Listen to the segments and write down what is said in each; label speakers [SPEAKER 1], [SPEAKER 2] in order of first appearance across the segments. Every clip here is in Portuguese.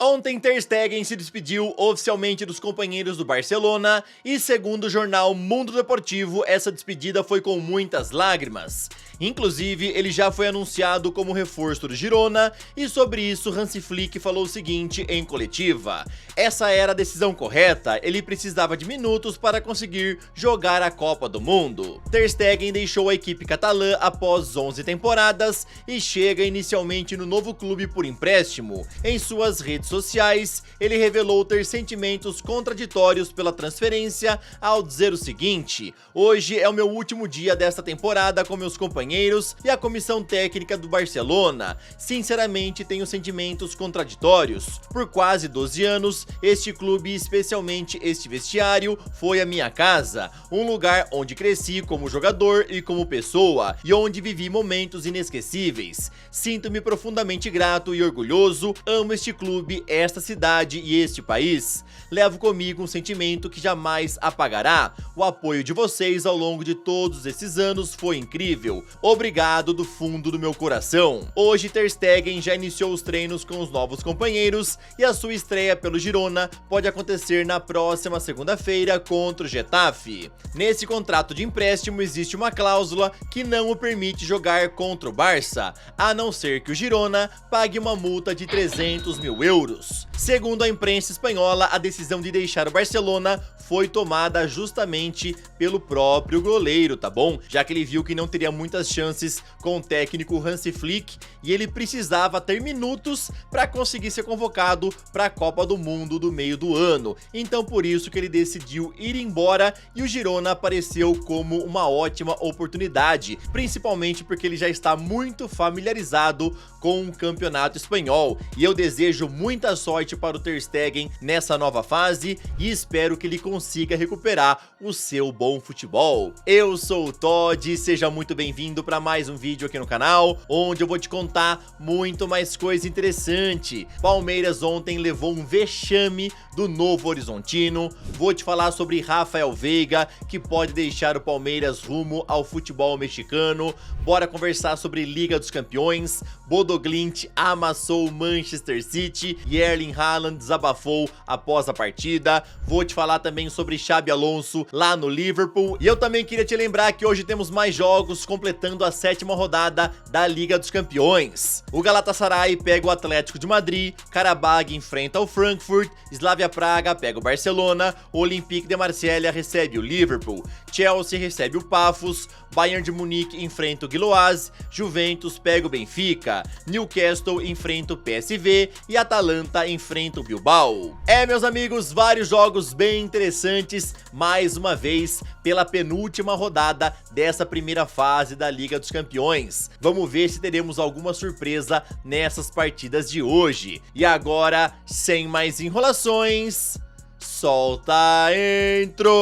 [SPEAKER 1] Ontem Ter Stegen se despediu oficialmente dos companheiros do Barcelona e, segundo o jornal Mundo Deportivo, essa despedida foi com muitas lágrimas. Inclusive, ele já foi anunciado como reforço do Girona e sobre isso Hansi Flick falou o seguinte em coletiva: essa era a decisão correta, ele precisava de minutos para conseguir jogar a Copa do Mundo. Ter Stegen deixou a equipe catalã após 11 temporadas e chega inicialmente no novo clube por empréstimo. Em suas redes sociais, ele revelou ter sentimentos contraditórios pela transferência ao dizer o seguinte: hoje é o meu último dia desta temporada com meus companheiros e a comissão técnica do Barcelona. Sinceramente, tenho sentimentos contraditórios. Por quase 12 anos, este clube, especialmente este vestiário, foi a minha casa, um lugar onde cresci como jogador e como pessoa, e onde vivi momentos inesquecíveis. Sinto-me profundamente grato e orgulhoso, amo este clube, esta cidade e este país. Levo comigo um sentimento que jamais apagará. O apoio de vocês ao longo de todos esses anos foi incrível. Obrigado do fundo do meu coração. Hoje Ter Stegen já iniciou os treinos com os novos companheiros e a sua estreia pelo Girona pode acontecer na próxima segunda-feira contra o Getafe. Nesse contrato de empréstimo existe uma cláusula que não o permite jogar contra o Barça, a não ser que o Girona pague uma multa de 300 mil euros. Segundo a imprensa espanhola, a decisão de deixar o Barcelona foi tomada justamente pelo próprio goleiro, tá bom? Já que ele viu que não teria muitas chances com o técnico Hansi Flick e ele precisava ter minutos para conseguir ser convocado para a Copa do Mundo do meio do ano. Então por isso que ele decidiu ir embora e o Girona apareceu como uma ótima oportunidade, principalmente porque ele já está muito familiarizado com o campeonato espanhol. E eu desejo muita sorte para o Ter Stegen nessa nova fase e espero que ele consiga recuperar o seu bom futebol. Eu sou o Todd, seja muito bem-vindo para mais um vídeo aqui no canal, onde eu vou te contar muito mais coisa interessante. Palmeiras ontem levou um vexame do Novo Horizontino. Vou te falar sobre Rafael Veiga, que pode deixar o Palmeiras rumo ao futebol mexicano. Bora conversar sobre Liga dos Campeões. Bodo Glimt amassou o Manchester City e Erling Haaland desabafou após a partida. Vou te falar também sobre Xabi Alonso lá no Liverpool. E eu também queria te lembrar que hoje temos mais jogos completando a 7ª rodada da Liga dos Campeões. O Galatasaray pega o Atlético de Madrid, Karabag enfrenta o Frankfurt, Slavia Praga pega o Barcelona, o Olympique de Marselha recebe o Liverpool, Chelsea recebe o Pafos, Bayern de Munique enfrenta o Giloás, Juventus pega o Benfica, Newcastle enfrenta o PSV e Atalanta enfrenta o Bilbao. Meus amigos, vários jogos bem interessantes, mais uma vez, pela penúltima rodada dessa primeira fase da Liga dos Campeões. Vamos ver se teremos alguma surpresa nessas partidas de hoje. E agora, sem mais enrolações, solta a intro!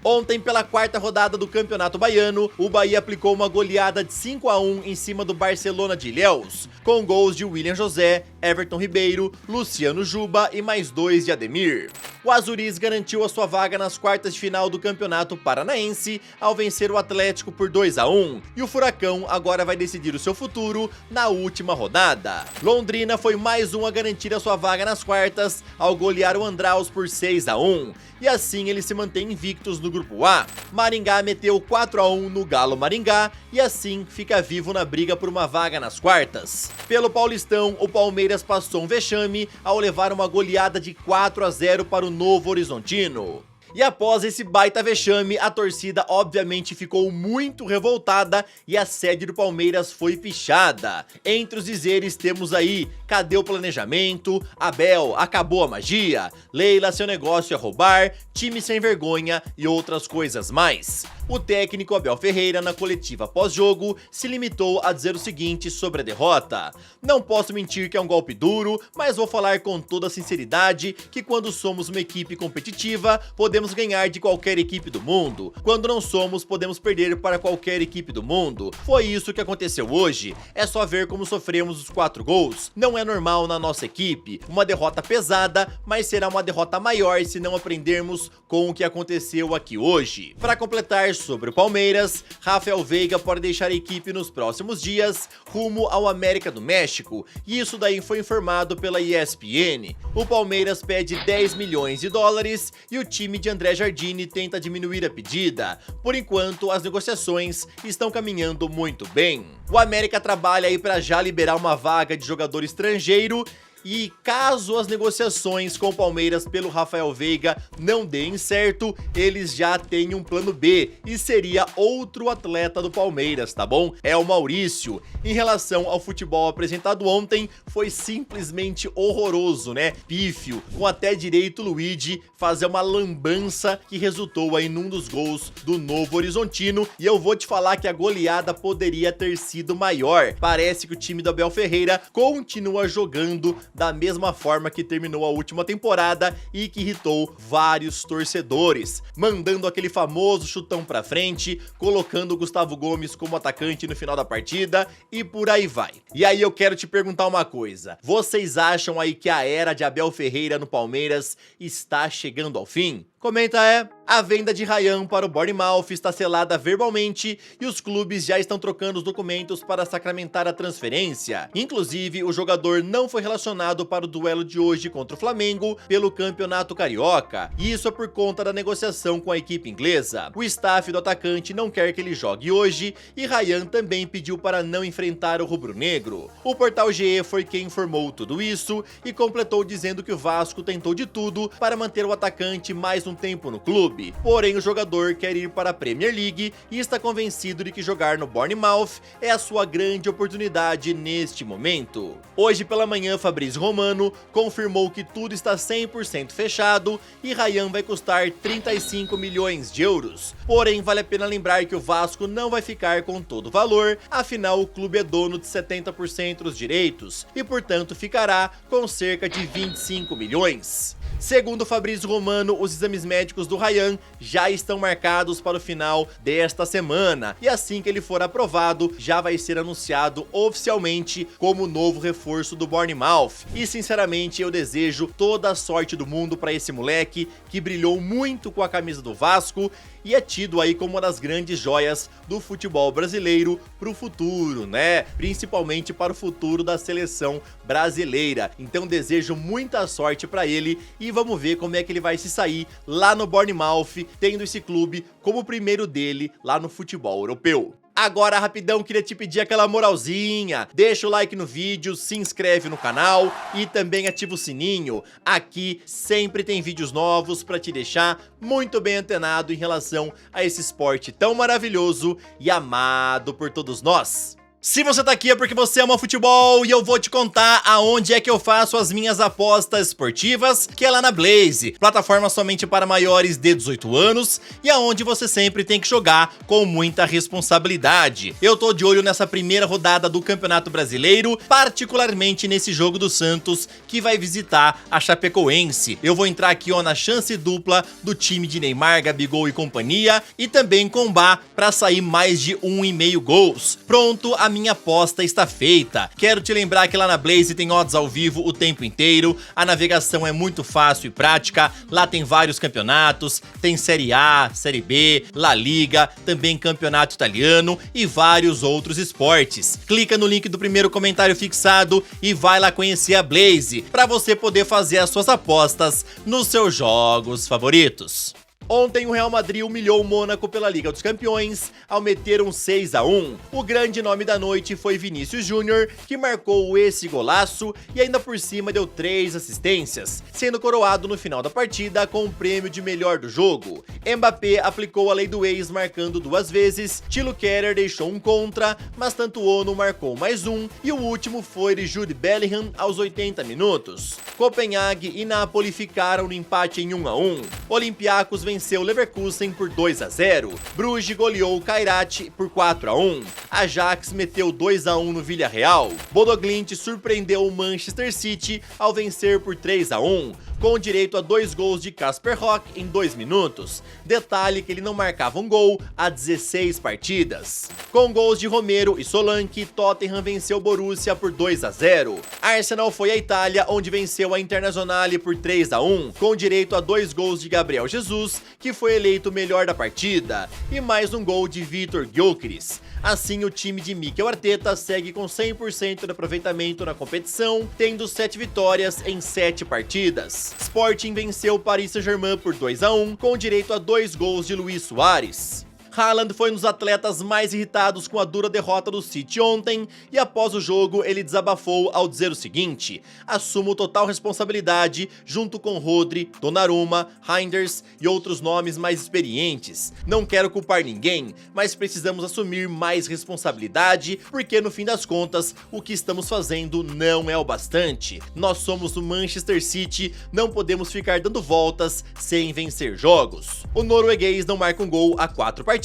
[SPEAKER 1] Ontem, pela 4ª rodada do Campeonato Baiano, o Bahia aplicou uma goleada de 5-1 em cima do Barcelona de Ilhéus, com gols de William José, Everton Ribeiro, Luciano Juba e mais 2 de Ademir. O Azuriz garantiu a sua vaga nas quartas de final do Campeonato Paranaense ao vencer o Atlético por 2-1, e o Furacão agora vai decidir o seu futuro na última rodada. Londrina foi mais um a garantir a sua vaga nas quartas ao golear o Andraus por 6-1, e assim eles se mantêm invictos no Grupo A. Maringá meteu 4-1 no Galo Maringá e assim fica vivo na briga por uma vaga nas quartas. Pelo Paulistão, o Palmeiras passou um vexame ao levar uma goleada de 4-0 para o Novo Horizontino. E após esse baita vexame, a torcida obviamente ficou muito revoltada e a sede do Palmeiras foi pichada. Entre os dizeres temos aí: cadê o planejamento? Abel, acabou a magia? Leila, seu negócio é roubar? Time sem vergonha e outras coisas mais. O técnico Abel Ferreira, na coletiva pós-jogo, se limitou a dizer o seguinte sobre a derrota: "Não posso mentir que é um golpe duro, mas vou falar com toda sinceridade que quando somos uma equipe competitiva, podemos ganhar de qualquer equipe do mundo. Quando não somos, podemos perder para qualquer equipe do mundo. Foi isso que aconteceu hoje. É só ver como sofremos os 4 gols. Não é normal na nossa equipe. Uma derrota pesada, mas será uma derrota maior se não aprendermos com o que aconteceu aqui hoje." Para completar sobre o Palmeiras, Rafael Veiga pode deixar a equipe nos próximos dias rumo ao América do México, e isso daí foi informado pela ESPN. O Palmeiras pede 10 milhões de dólares e o time de André Jardine tenta diminuir a pedida. Por enquanto, as negociações estão caminhando muito bem. O América trabalha aí para já liberar uma vaga de jogador estrangeiro. E caso as negociações com o Palmeiras pelo Rafael Veiga não deem certo, eles já têm um plano B, e seria outro atleta do Palmeiras, tá bom? É o Maurício. Em relação ao futebol apresentado ontem, foi simplesmente horroroso, né? Pífio, com até direito o Luigi fazer uma lambança que resultou aí num dos gols do Novo Horizontino, e eu vou te falar que a goleada poderia ter sido maior. Parece que o time do Abel Ferreira continua jogando da mesma forma que terminou a última temporada e que irritou vários torcedores, mandando aquele famoso chutão pra frente, colocando o Gustavo Gomes como atacante no final da partida e por aí vai. E aí eu quero te perguntar uma coisa: vocês acham aí que a era de Abel Ferreira no Palmeiras está chegando ao fim? Comenta é. A venda de Ryan para o Bournemouth está selada verbalmente e os clubes já estão trocando os documentos para sacramentar a transferência. Inclusive, o jogador não foi relacionado para o duelo de hoje contra o Flamengo pelo Campeonato Carioca, e isso é por conta da negociação com a equipe inglesa. O staff do atacante não quer que ele jogue hoje e Ryan também pediu para não enfrentar o rubro-negro. O portal GE foi quem informou tudo isso e completou dizendo que o Vasco tentou de tudo para manter o atacante mais um tempo no clube. Porém, o jogador quer ir para a Premier League e está convencido de que jogar no Bournemouth é a sua grande oportunidade neste momento. Hoje pela manhã, Fabrício Romano confirmou que tudo está 100% fechado e Ryan vai custar 35 milhões de euros. Porém, vale a pena lembrar que o Vasco não vai ficar com todo o valor, afinal o clube é dono de 70% dos direitos e, portanto, ficará com cerca de 25 milhões. Segundo Fabrício Romano, os exames médicos do Ryan já estão marcados para o final desta semana, e assim que ele for aprovado, já vai ser anunciado oficialmente como novo reforço do Bournemouth. E sinceramente, eu desejo toda a sorte do mundo para esse moleque que brilhou muito com a camisa do Vasco e é tido aí como uma das grandes joias do futebol brasileiro para o futuro, né? Principalmente para o futuro da seleção brasileira. Então desejo muita sorte para ele e vamos ver como é que ele vai se sair lá no Bournemouth, tendo esse clube como o primeiro dele lá no futebol europeu. Agora, rapidão, queria te pedir aquela moralzinha, deixa o like no vídeo, se inscreve no canal e também ativa o sininho. Aqui sempre tem vídeos novos pra te deixar muito bem antenado em relação a esse esporte tão maravilhoso e amado por todos nós. Se você tá aqui é porque você ama futebol e eu vou te contar aonde é que eu faço as minhas apostas esportivas, que é lá na Blaze, plataforma somente para maiores de 18 anos e aonde você sempre tem que jogar com muita responsabilidade. Eu tô de olho nessa primeira rodada do Campeonato Brasileiro, particularmente nesse jogo do Santos, que vai visitar a Chapecoense. Eu vou entrar aqui na chance dupla do time de Neymar, Gabigol e companhia e também combar para sair mais de 1,5 gols. Pronto, a minha aposta está feita. Quero te lembrar que lá na Blaze tem odds ao vivo o tempo inteiro, a navegação é muito fácil e prática, lá tem vários campeonatos, tem Série A, Série B, La Liga, também campeonato italiano e vários outros esportes. Clica no link do primeiro comentário fixado e vai lá conhecer a Blaze, para você poder fazer as suas apostas nos seus jogos favoritos. Ontem o Real Madrid humilhou o Mônaco pela Liga dos Campeões ao meter um 6-1. O grande nome da noite foi Vinícius Júnior, que marcou esse golaço e ainda por cima deu 3 assistências, sendo coroado no final da partida com o prêmio de melhor do jogo. Mbappé aplicou a lei do ex marcando 2 vezes, Thilo Kehrer deixou um contra, mas tanto Ono marcou mais um e o último foi de Jude Bellingham aos 80 minutos. Copenhague e Napoli ficaram no empate em 1-1. Olympiacos venceu venceu o Leverkusen por 2-0. Bruges goleou o Kairat por 4-1. Ajax meteu 2-1 no Villarreal. Bodo Glimt surpreendeu o Manchester City ao vencer por 3-1, com direito a 2 gols de Kasper Rock em 2 minutos. Detalhe que ele não marcava um gol há 16 partidas. Com gols de Romero e Solanke, Tottenham venceu o Borussia por 2-0. Arsenal foi à Itália, onde venceu a Internazionale por 3-1, com direito a 2 gols de Gabriel Jesus, que foi eleito o melhor da partida, e mais um gol de Vitor Gyökeres. Assim, o time de Mikel Arteta segue com 100% de aproveitamento na competição, tendo 7 vitórias em 7 partidas. Sporting venceu o Paris Saint-Germain por 2-1, com direito a 2 gols de Luis Suárez. Haaland foi um dos atletas mais irritados com a dura derrota do City ontem, e após o jogo ele desabafou ao dizer o seguinte: assumo total responsabilidade junto com Rodri, Donnarumma, Reinders e outros nomes mais experientes. Não quero culpar ninguém, mas precisamos assumir mais responsabilidade, porque no fim das contas o que estamos fazendo não é o bastante. Nós somos o Manchester City, não podemos ficar dando voltas sem vencer jogos. O norueguês não marca um gol há 4 partidas,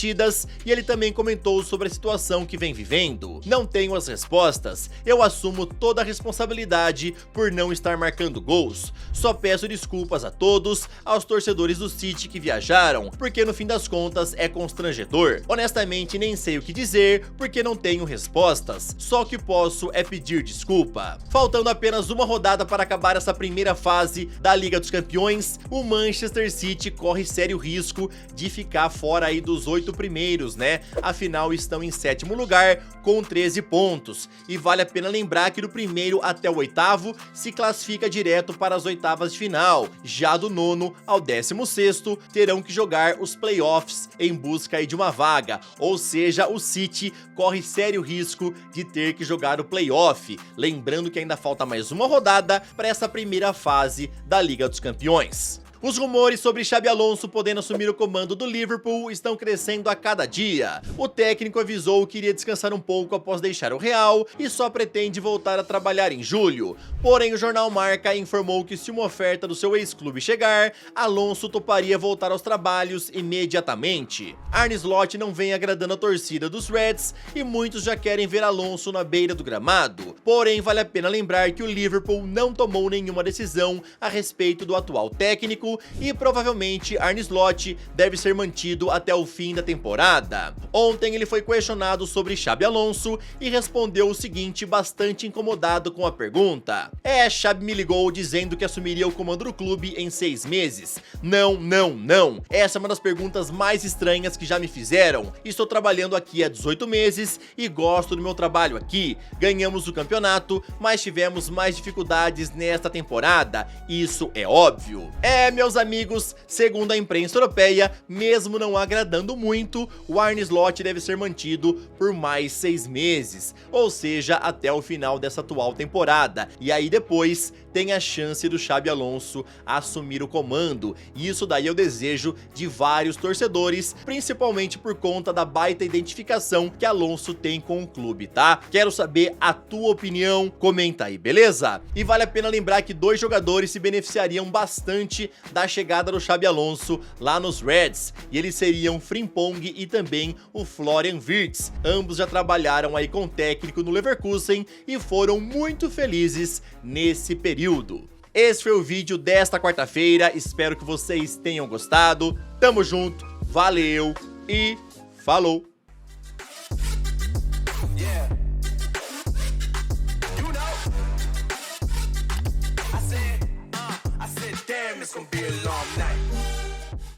[SPEAKER 1] e ele também comentou sobre a situação que vem vivendo. Não tenho as respostas, eu assumo toda a responsabilidade por não estar marcando gols. Só peço desculpas a todos, aos torcedores do City que viajaram, porque no fim das contas é constrangedor. Honestamente nem sei o que dizer, porque não tenho respostas, só o que posso é pedir desculpa. Faltando apenas uma rodada para acabar essa primeira fase da Liga dos Campeões, o Manchester City corre sério risco de ficar fora aí dos 8 primeiros, né? Afinal, estão em 7º lugar com 13 pontos. E vale a pena lembrar que do primeiro até o 8º se classifica direto para as oitavas de final. Já do 9º ao 16º terão que jogar os playoffs em busca aí de uma vaga. Ou seja, o City corre sério risco de ter que jogar o playoff. Lembrando que ainda falta mais uma rodada para essa primeira fase da Liga dos Campeões. Os rumores sobre Xabi Alonso podendo assumir o comando do Liverpool estão crescendo a cada dia. O técnico avisou que iria descansar um pouco após deixar o Real e só pretende voltar a trabalhar em julho. Porém, o jornal Marca informou que se uma oferta do seu ex-clube chegar, Alonso toparia voltar aos trabalhos imediatamente. Arne Slot não vem agradando a torcida dos Reds e muitos já querem ver Alonso na beira do gramado. Porém, vale a pena lembrar que o Liverpool não tomou nenhuma decisão a respeito do atual técnico e provavelmente Arne Slot deve ser mantido até o fim da temporada. Ontem ele foi questionado sobre Xabi Alonso e respondeu o seguinte, bastante incomodado com a pergunta: Xabi me ligou dizendo que assumiria o comando do clube em 6 meses. Não. Essa é uma das perguntas mais estranhas que já me fizeram. Estou trabalhando aqui há 18 meses e gosto do meu trabalho aqui. Ganhamos o campeonato, mas tivemos mais dificuldades nesta temporada. Isso é óbvio. Meus amigos, segundo a imprensa europeia, mesmo não agradando muito, o Arne Slot deve ser mantido por mais 6 meses, ou seja, até o final dessa atual temporada, e aí depois tem a chance do Xabi Alonso assumir o comando, e isso daí é o desejo de vários torcedores, principalmente por conta da baita identificação que Alonso tem com o clube, tá? Quero saber a tua opinião, comenta aí, beleza? E vale a pena lembrar que 2 jogadores se beneficiariam bastante da chegada do Xabi Alonso lá nos Reds, e eles seriam Frimpong e também o Florian Wirtz. Ambos já trabalharam aí com o técnico no Leverkusen e foram muito felizes nesse período. Esse foi o vídeo desta quarta-feira, espero que vocês tenham gostado. Tamo junto, valeu e falou! It's gonna be a long night.